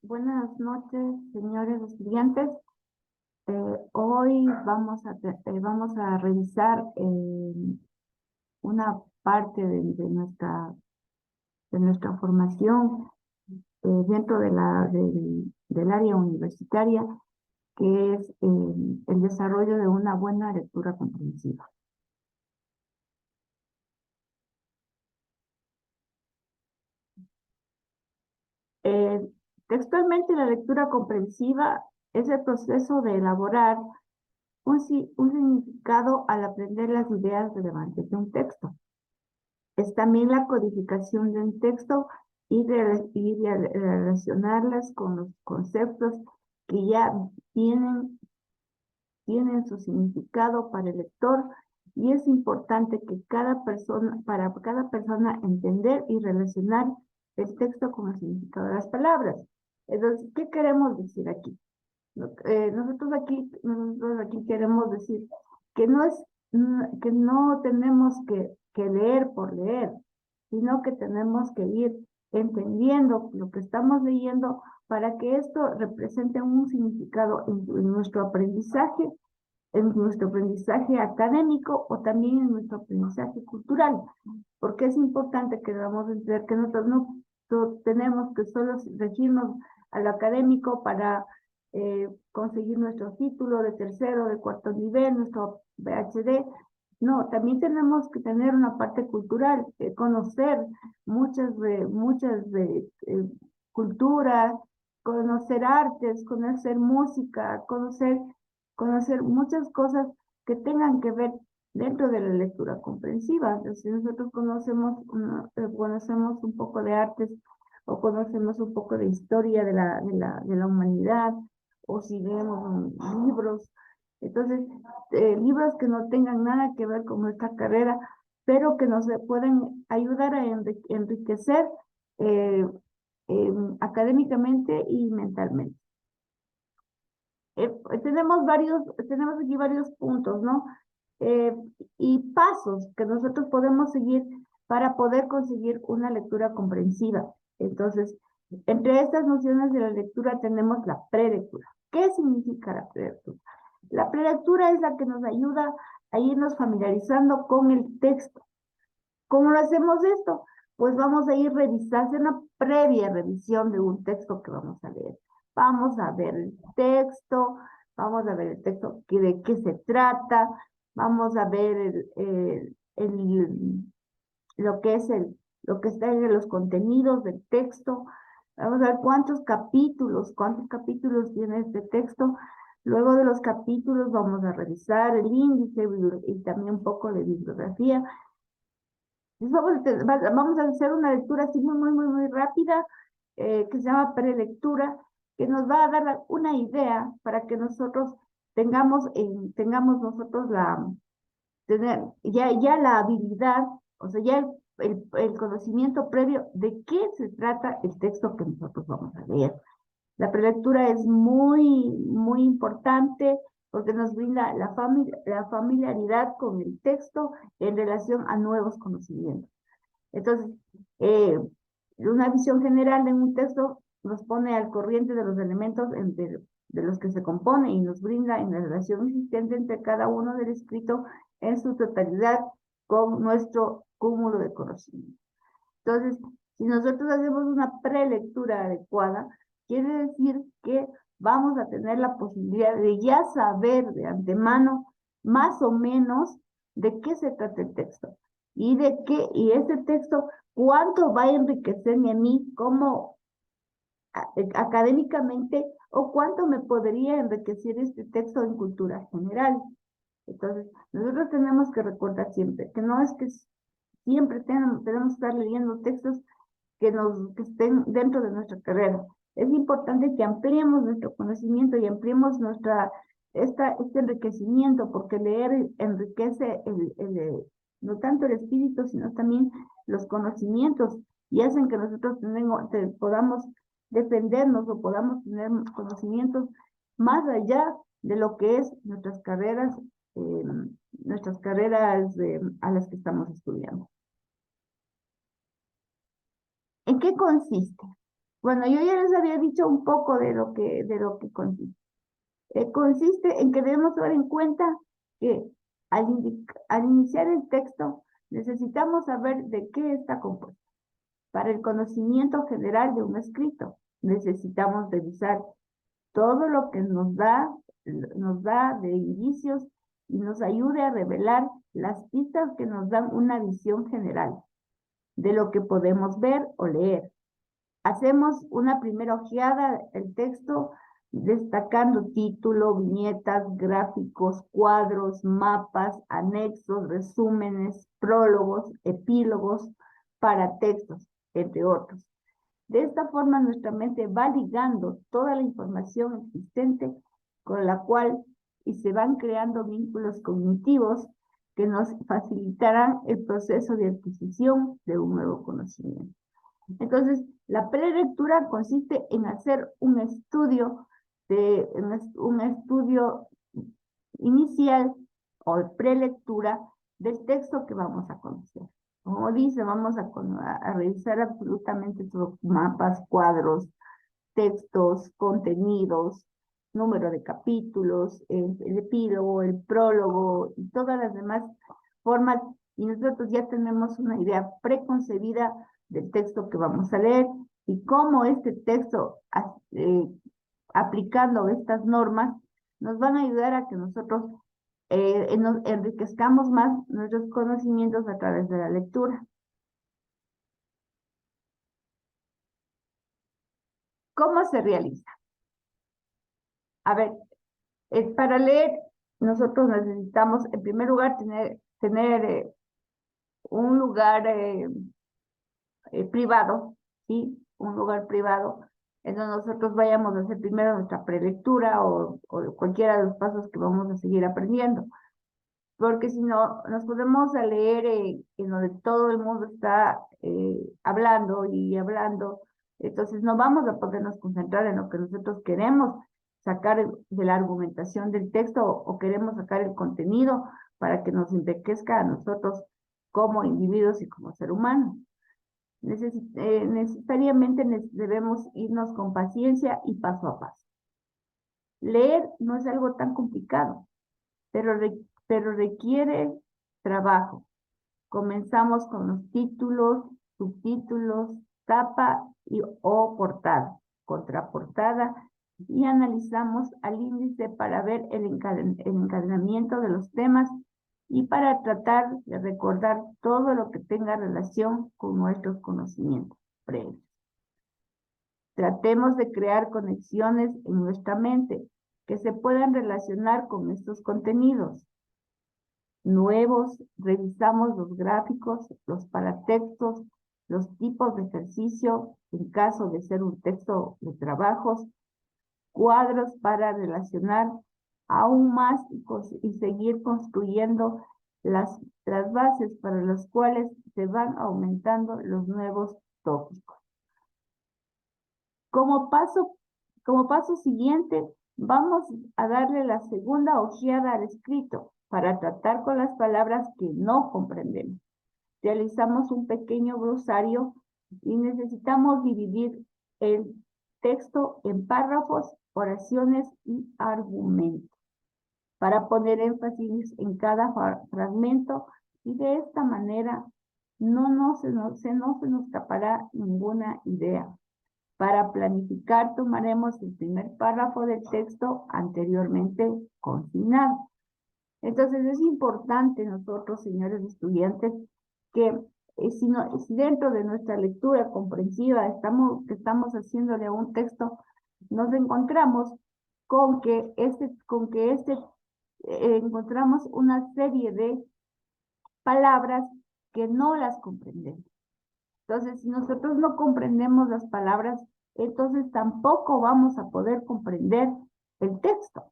Buenas noches, señores estudiantes. Hoy vamos a revisar una parte de nuestra formación dentro del área universitaria, que es el desarrollo de una buena lectura comprensiva. Eh, Textualmente, la lectura comprensiva es el proceso de elaborar un significado al aprender las ideas relevantes de un texto. Es también la codificación de un texto y relacionarlas con los conceptos que ya tienen su significado para el lector, y es importante que para cada persona entender y relacionar el texto con el significado de las palabras. Entonces, ¿qué queremos decir aquí? Nosotros aquí queremos decir que que no tenemos que leer por leer, sino que tenemos que ir entendiendo lo que estamos leyendo para que esto represente un significado en nuestro aprendizaje académico o también en nuestro aprendizaje cultural, porque es importante que debamos entender que nosotros no tenemos que solo regirnos a lo académico para conseguir nuestro título de tercero, de cuarto nivel, nuestro PhD. No, también tenemos que tener una parte cultural, conocer muchas de culturas, conocer artes, conocer música, conocer muchas cosas que tengan que ver dentro de la lectura comprensiva. Entonces, si nosotros conocemos un poco de artes, o conocemos un poco de historia de la humanidad, o si leemos libros, entonces, libros que no tengan nada que ver con nuestra carrera, pero que nos pueden ayudar a enriquecer eh, académicamente y mentalmente. Tenemos aquí varios puntos, ¿no? Eh, y pasos que nosotros podemos seguir para poder conseguir una lectura comprensiva. Entonces, entre estas nociones de la lectura tenemos la prelectura. ¿Qué significa la prelectura? La prelectura es la que nos ayuda a irnos familiarizando con el texto. ¿Cómo lo hacemos esto? Pues vamos a hacer una previa revisión de un texto que vamos a leer. Vamos a ver el texto de qué se trata, vamos a ver lo que lo que está en los contenidos del texto, vamos a ver cuántos capítulos tiene este texto. Luego de los capítulos vamos a revisar el índice y también un poco de bibliografía. Vamos a hacer una lectura así muy rápida, que se llama prelectura, que nos va a dar una idea para que nosotros tengamos nosotros ya la habilidad, o sea, ya el conocimiento previo de qué se trata el texto que nosotros vamos a leer. La prelectura es muy importante porque nos brinda la familiaridad con el texto en relación a nuevos conocimientos. Entonces, eh, una visión general de un texto nos pone al corriente de los elementos de los que se compone y nos brinda en la relación existente entre cada uno del escrito en su totalidad con nuestro cúmulo de conocimiento. Entonces, si nosotros hacemos una prelectura adecuada, quiere decir que vamos a tener la posibilidad de ya saber de antemano más o menos de qué se trata el texto y ese texto cuánto va a enriquecerme a mí como académicamente, o cuánto me podría enriquecer este texto en cultura general. Entonces, nosotros tenemos que recordar siempre que no es que siempre tenemos que estar leyendo textos que estén dentro de nuestra carrera. Es importante que ampliemos nuestro conocimiento y ampliemos este enriquecimiento, porque leer enriquece no tanto el espíritu, sino también los conocimientos, y hacen que nosotros podamos defendernos o podamos tener conocimientos más allá de lo que es eh, nuestras carreras a las que estamos estudiando. ¿En qué consiste? Bueno, yo ya les había dicho un poco de lo que consiste. Consiste en que debemos tomar en cuenta que al iniciar el texto necesitamos saber de qué está compuesto. Para el conocimiento general de un escrito, necesitamos revisar todo lo que nos da de indicios y nos ayude a revelar las pistas que nos dan una visión general de lo que podemos ver o leer. Hacemos una primera ojeada el texto destacando título, viñetas, gráficos, cuadros, mapas, anexos, resúmenes, prólogos, epílogos, paratextos, entre otros. De esta forma nuestra mente va ligando toda la información existente con la cual y se van creando vínculos cognitivos que nos facilitarán el proceso de adquisición de un nuevo conocimiento. Entonces, la prelectura consiste en hacer un estudio inicial o prelectura del texto que vamos a conocer. Como dice, vamos a revisar absolutamente todos mapas, cuadros, textos, contenidos, número de capítulos, el epílogo, el prólogo y todas las demás formas. Y nosotros ya tenemos una idea preconcebida del texto que vamos a leer y cómo este texto, aplicando estas normas, nos van a ayudar a que nosotros enriquezcamos más nuestros conocimientos a través de la lectura. ¿Cómo se realiza? A ver, para leer, nosotros necesitamos, en primer lugar, tener un lugar privado, ¿sí? Un lugar privado en donde nosotros vayamos a hacer primero nuestra prelectura o cualquiera de los pasos que vamos a seguir aprendiendo. Porque si no, nos podemos a leer en donde todo el mundo está hablando y hablando, entonces no vamos a podernos concentrar en lo que nosotros queremos sacar de la argumentación del texto o queremos sacar el contenido para que nos enriquezca a nosotros como individuos y como ser humano. Necesariamente debemos irnos con paciencia y paso a paso. Leer no es algo tan complicado, pero requiere trabajo. Comenzamos con los títulos, subtítulos, tapa o portada, contraportada, y analizamos al índice para ver el encadenamiento de los temas y para tratar de recordar todo lo que tenga relación con nuestros conocimientos previos. Tratemos de crear conexiones en nuestra mente que se puedan relacionar con estos contenidos nuevos, revisamos los gráficos, los paratextos, los tipos de ejercicio, en caso de ser un texto de trabajos, cuadros para relacionar aún más y seguir construyendo las bases para las cuales se van aumentando los nuevos tópicos. Como paso siguiente, vamos a darle la segunda ojeada al escrito para tratar con las palabras que no comprendemos. Realizamos un pequeño glosario y necesitamos dividir el texto en párrafos, oraciones y argumentos para poner énfasis en cada fragmento y de esta manera no se nos escapará ninguna idea. Para planificar tomaremos el primer párrafo del texto anteriormente consignado. Entonces es importante nosotros, señores estudiantes, que si dentro de nuestra lectura comprensiva estamos haciéndole a un texto, nos encontramos con que encontramos una serie de palabras que no las comprendemos. Entonces, si nosotros no comprendemos las palabras, entonces tampoco vamos a poder comprender el texto.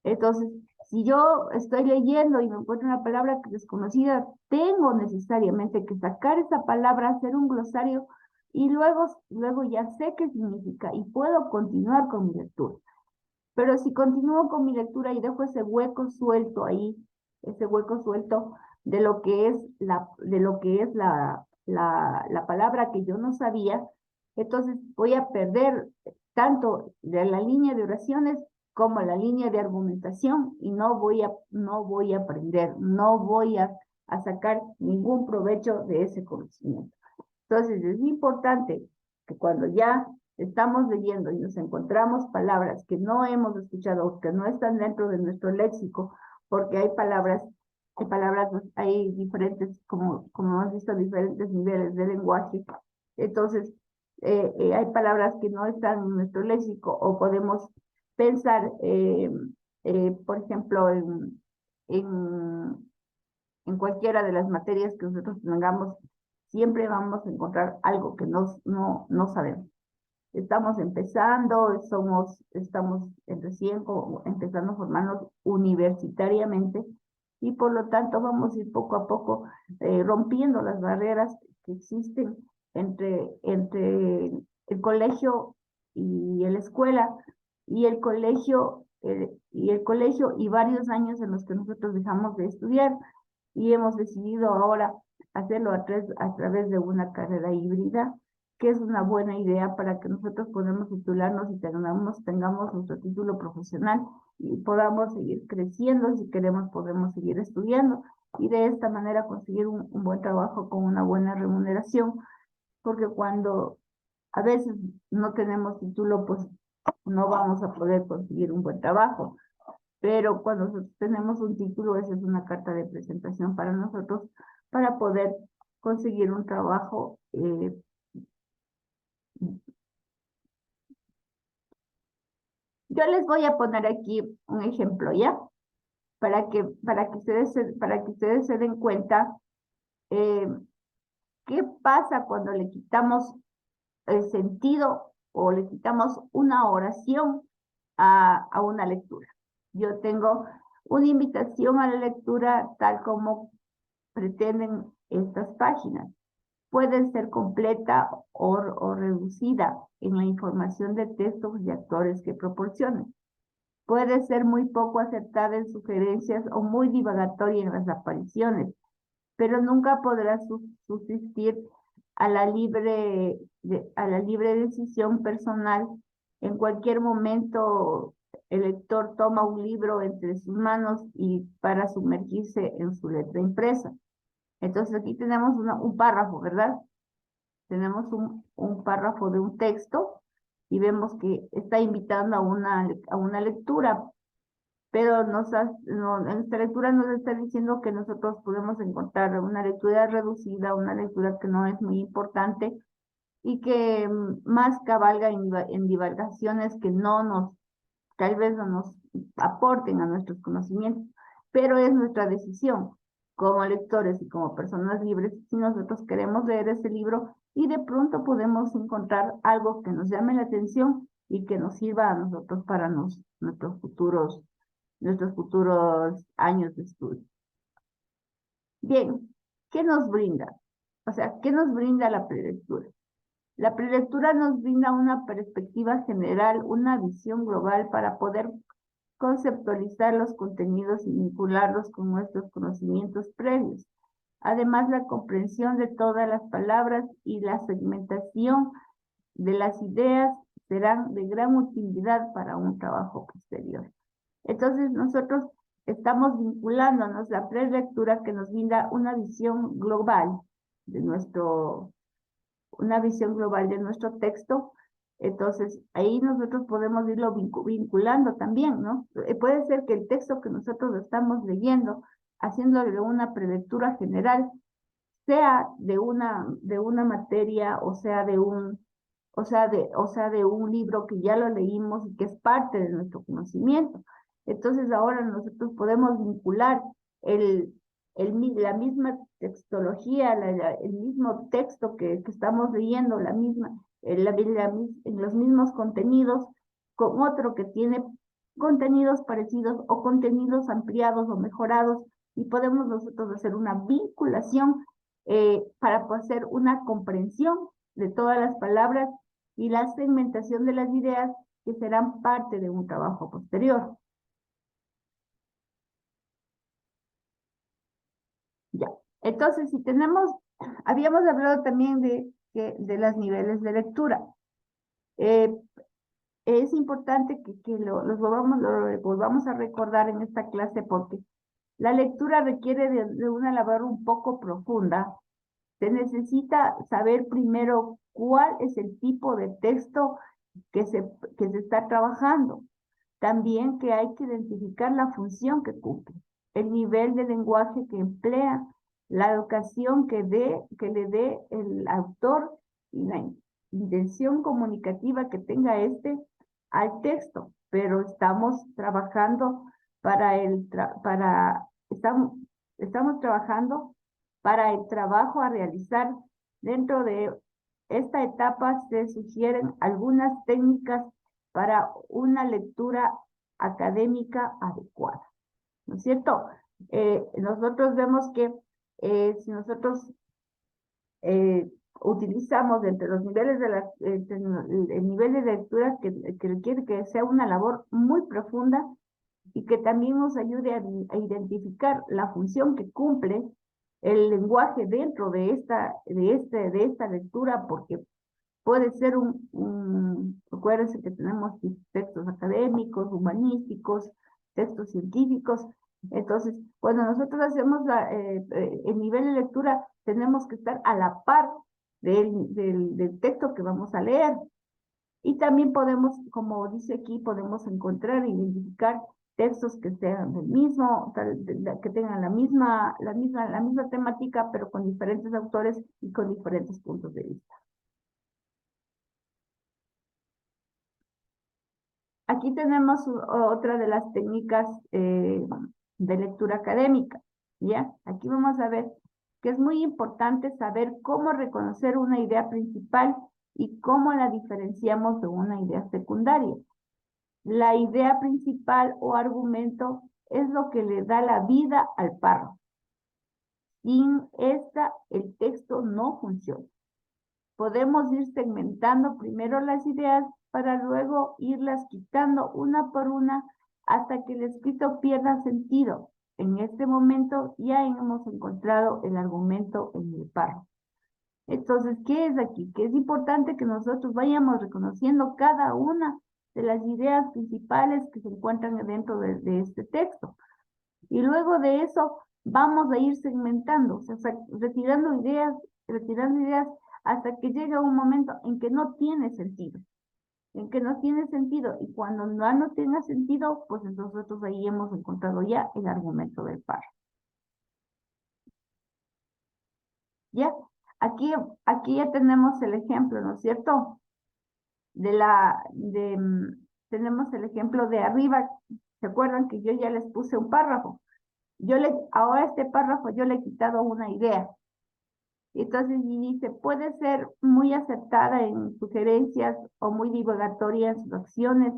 Entonces, si yo estoy leyendo y me encuentro una palabra desconocida, tengo necesariamente que sacar esa palabra, hacer un glosario y luego ya sé qué significa y puedo continuar con mi lectura. Pero si continúo con mi lectura y dejo ese hueco suelto ahí, ese hueco suelto de lo que es la palabra que yo no sabía, Entonces voy a perder tanto de la línea de oraciones como la línea de argumentación y no voy a aprender, no voy a sacar ningún provecho de ese conocimiento. Entonces es importante que cuando ya estamos leyendo y nos encontramos palabras que no hemos escuchado o que no están dentro de nuestro léxico, porque hay diferentes, como hemos visto, diferentes niveles de lenguaje. Entonces, hay palabras que no están en nuestro léxico o podemos pensar, por ejemplo, en, en cualquiera de las materias que nosotros tengamos, siempre vamos a encontrar algo que no sabemos. Estamos empezando, estamos recién empezando a formarnos universitariamente y por lo tanto vamos a ir poco a poco rompiendo las barreras que existen entre el colegio y la escuela y el colegio y varios años en los que nosotros dejamos de estudiar y hemos decidido ahora hacerlo a través de una carrera híbrida, que es una buena idea para que nosotros podamos titularnos y tengamos nuestro título profesional y podamos seguir creciendo. Si queremos, podemos seguir estudiando y de esta manera conseguir un buen trabajo con una buena remuneración, porque cuando a veces no tenemos título, pues no vamos a poder conseguir un buen trabajo. Pero cuando nosotros tenemos un título, esa es una carta de presentación para nosotros para poder conseguir un trabajo. Yo les voy a poner aquí un ejemplo, ¿ya? Para que ustedes se den cuenta eh, qué pasa cuando le quitamos el sentido o le quitamos una oración a una lectura. Yo tengo una invitación a la lectura tal como pretenden estas páginas. Puede ser completa o reducida en la información de textos y actores que proporcionen. Puede ser muy poco acertada en sugerencias o muy divagatoria en las apariciones, pero nunca podrá subsistir a la libre decisión personal. En cualquier momento, el lector toma un libro entre sus manos y para sumergirse en su letra impresa. Entonces aquí tenemos un párrafo, ¿verdad? Tenemos un párrafo de un texto y vemos que está invitando a una lectura, pero en esta lectura nos está diciendo que nosotros podemos encontrar una lectura reducida, una lectura que no es muy importante y que más cabalga en divagaciones que tal vez no nos aporten a nuestros conocimientos, pero es nuestra decisión como lectores y como personas libres si nosotros queremos leer ese libro y de pronto podemos encontrar algo que nos llame la atención y que nos sirva a nosotros para nuestros futuros años de estudio. Bien, ¿qué nos brinda? O sea, ¿qué nos brinda la prelectura? La prelectura nos brinda una perspectiva general, una visión global para poder conceptualizar los contenidos y vincularlos con nuestros conocimientos previos. Además, la comprensión de todas las palabras y la segmentación de las ideas serán de gran utilidad para un trabajo posterior. Entonces, nosotros estamos vinculándonos a la prelectura que nos brinda una visión global de nuestro texto. Entonces, ahí nosotros podemos irlo vinculando también, ¿no? Puede ser que el texto que nosotros estamos leyendo, haciéndole una prelectura general, sea de una materia, o sea de un libro que ya lo leímos y que es parte de nuestro conocimiento. Entonces, ahora nosotros podemos vincular el, la misma textología, el mismo texto que estamos leyendo, en los mismos contenidos, con otro que tiene contenidos parecidos o contenidos ampliados o mejorados, y podemos nosotros hacer una vinculación para hacer una comprensión de todas las palabras y la segmentación de las ideas que serán parte de un trabajo posterior. Ya. Entonces, habíamos hablado también de de los niveles de lectura. Es importante que lo volvamos a recordar en esta clase porque la lectura requiere de una labor un poco profunda. Se necesita saber primero cuál es el tipo de texto que se está trabajando. También que hay que identificar la función que cumple, el nivel de lenguaje que emplea, la educación que le dé el autor y la intención comunicativa que tenga al texto. Pero estamos trabajando estamos trabajando para el trabajo a realizar. Dentro de esta etapa se sugieren algunas técnicas para una lectura académica adecuada, ¿no es cierto? Nosotros vemos que si nosotros utilizamos entre los niveles el nivel de lectura que requiere que sea una labor muy profunda y que también nos ayude a identificar la función que cumple el lenguaje dentro de esta lectura, porque puede ser acuérdense que tenemos textos académicos, humanísticos, textos científicos. Entonces, cuando nosotros hacemos el nivel de lectura, tenemos que estar a la par del texto que vamos a leer. Y también podemos, como dice aquí, podemos encontrar e identificar textos que sean del mismo, que tengan la misma temática, pero con diferentes autores y con diferentes puntos de vista. Aquí tenemos otra de las técnicas de lectura académica, ¿ya? Aquí vamos a ver que es muy importante saber cómo reconocer una idea principal y cómo la diferenciamos de una idea secundaria. La idea principal o argumento es lo que le da la vida al párrafo. Sin esta, el texto no funciona. Podemos ir segmentando primero las ideas para luego irlas quitando una por una hasta que el escrito pierda sentido. En este momento ya hemos encontrado el argumento en el párrafo. Entonces, ¿qué es aquí? Que es importante que nosotros vayamos reconociendo cada una de las ideas principales que se encuentran dentro de este texto. Y luego de eso vamos a ir segmentando, o sea, retirando ideas hasta que llega un momento en que no tiene sentido. Y cuando no tenga sentido, pues nosotros ahí hemos encontrado ya el argumento del párrafo. ¿Ya? Aquí ya tenemos el ejemplo, ¿no es cierto? Tenemos el ejemplo de arriba. ¿Se acuerdan que yo ya les puse un párrafo? Ahora este párrafo yo le he quitado una idea. Entonces, y dice, puede ser muy acertada en sugerencias o muy divagatoria en sus acciones,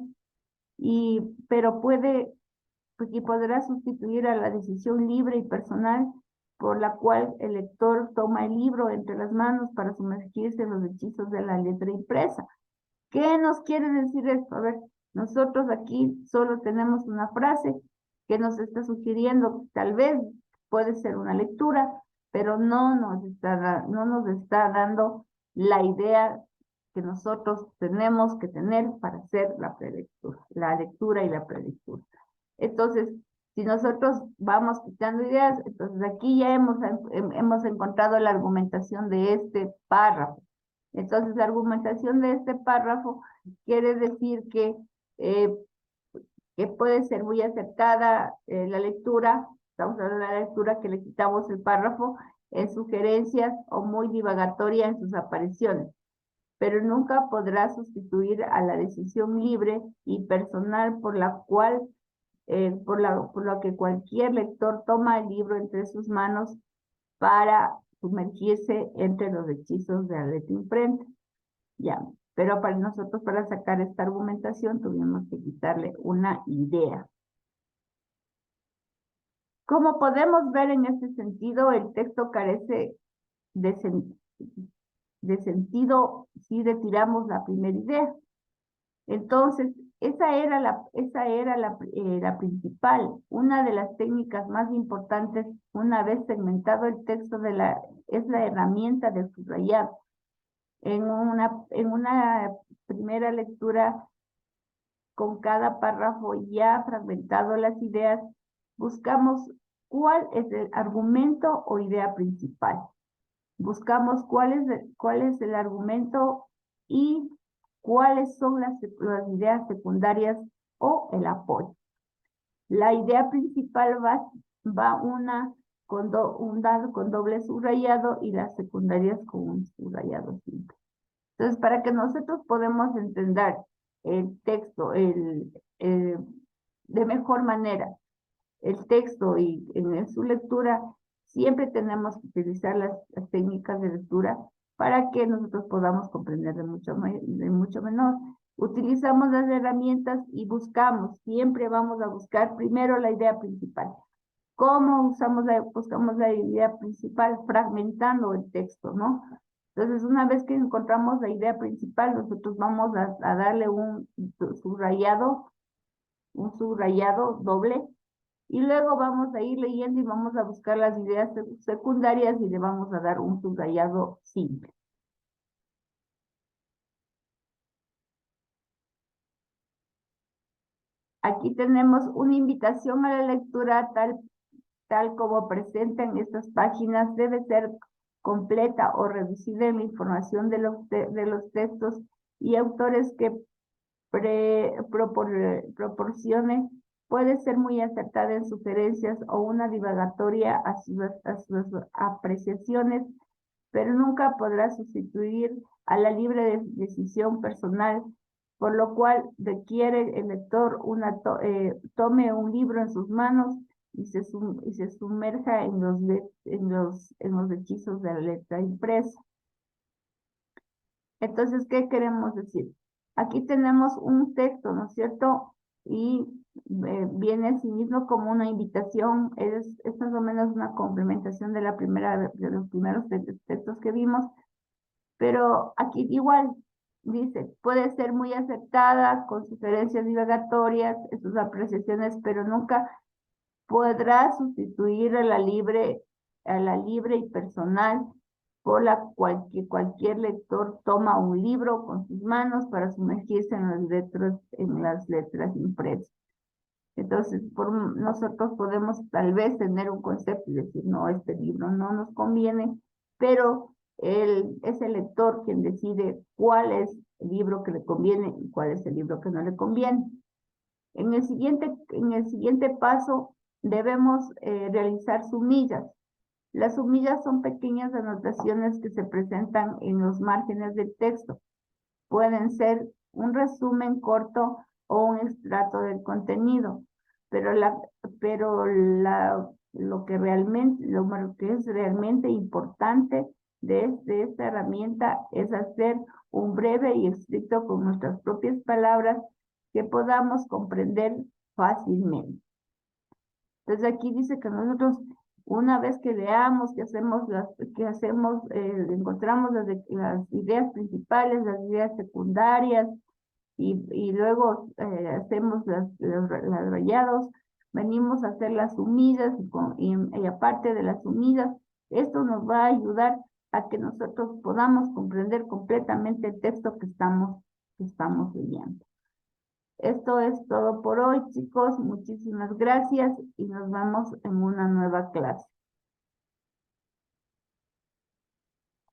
pero podrá sustituir a la decisión libre y personal por la cual el lector toma el libro entre las manos para sumergirse en los hechizos de la letra impresa. ¿Qué nos quiere decir esto? A ver, nosotros aquí solo tenemos una frase que nos está sugiriendo, tal vez puede ser una lectura, pero no nos está dando la idea que nosotros tenemos que tener para hacer la lectura y la prelectura. Entonces, si nosotros vamos quitando ideas, entonces aquí ya hemos encontrado la argumentación de este párrafo. Entonces, la argumentación de este párrafo quiere decir que puede ser muy acertada la lectura, estamos hablando de la lectura que le quitamos el párrafo, en sugerencias o muy divagatoria en sus apariciones, pero nunca podrá sustituir a la decisión libre y personal por la que cualquier lector toma el libro entre sus manos para sumergirse entre los hechizos de la letra imprenta. Ya, pero para sacar esta argumentación tuvimos que quitarle una idea. Como podemos ver en este sentido, el texto carece de sentido si retiramos la primera idea. Entonces, esa era la principal, una de las técnicas más importantes una vez segmentado el texto es la herramienta de subrayado. En una primera lectura, con cada párrafo ya fragmentado las ideas, buscamos cuál es el argumento o idea principal. Buscamos cuál es el argumento y cuáles son las ideas secundarias o el apoyo. La idea principal va una un dado con doble subrayado y las secundarias con un subrayado simple. Entonces, para que nosotros podamos entender el texto de mejor manera, el texto y en su lectura, siempre tenemos que utilizar las técnicas de lectura para que nosotros podamos comprender de mucho menor. Utilizamos las herramientas y siempre vamos a buscar primero la idea principal. ¿Cómo buscamos la idea principal? Fragmentando el texto, ¿no? Entonces, una vez que encontramos la idea principal, nosotros vamos a darle un subrayado doble, y luego vamos a ir leyendo y vamos a buscar las ideas secundarias y le vamos a dar un subrayado simple. Aquí tenemos una invitación a la lectura tal como presenta en estas páginas. Debe ser completa o reducida en la información de los textos y autores que proporcione. Puede ser muy acertada en sugerencias o una divagatoria a sus apreciaciones, pero nunca podrá sustituir a la libre decisión personal, por lo cual requiere el lector tome un libro en sus manos y se sumerja en los hechizos de la letra impresa. Entonces, ¿qué queremos decir? Aquí tenemos un texto, ¿no es cierto? Y viene a sí mismo como una invitación, es más o menos una complementación de los primeros textos que vimos, pero aquí igual dice, puede ser muy acertada, con sugerencias divagatorias, en sus apreciaciones, pero nunca podrá sustituir a la libre y personal por la cual cualquier lector toma un libro con sus manos para sumergirse en las letras impresas. Entonces, nosotros podemos tal vez tener un concepto y decir, no, este libro no nos conviene, pero es el lector quien decide cuál es el libro que le conviene y cuál es el libro que no le conviene. En el siguiente paso debemos realizar sumillas. Las sumillas son pequeñas anotaciones que se presentan en los márgenes del texto. Pueden ser un resumen corto o un extracto del contenido, pero lo que es realmente importante de esta herramienta es hacer un breve y escrito con nuestras propias palabras que podamos comprender fácilmente. Entonces aquí dice que nosotros, una vez que leamos, encontramos las ideas principales, las ideas secundarias, y luego hacemos los rayados, venimos a hacer las sumidas y aparte de las sumidas, esto nos va a ayudar a que nosotros podamos comprender completamente el texto que estamos leyendo. Esto es todo por hoy, chicos. Muchísimas gracias y nos vemos en una nueva clase.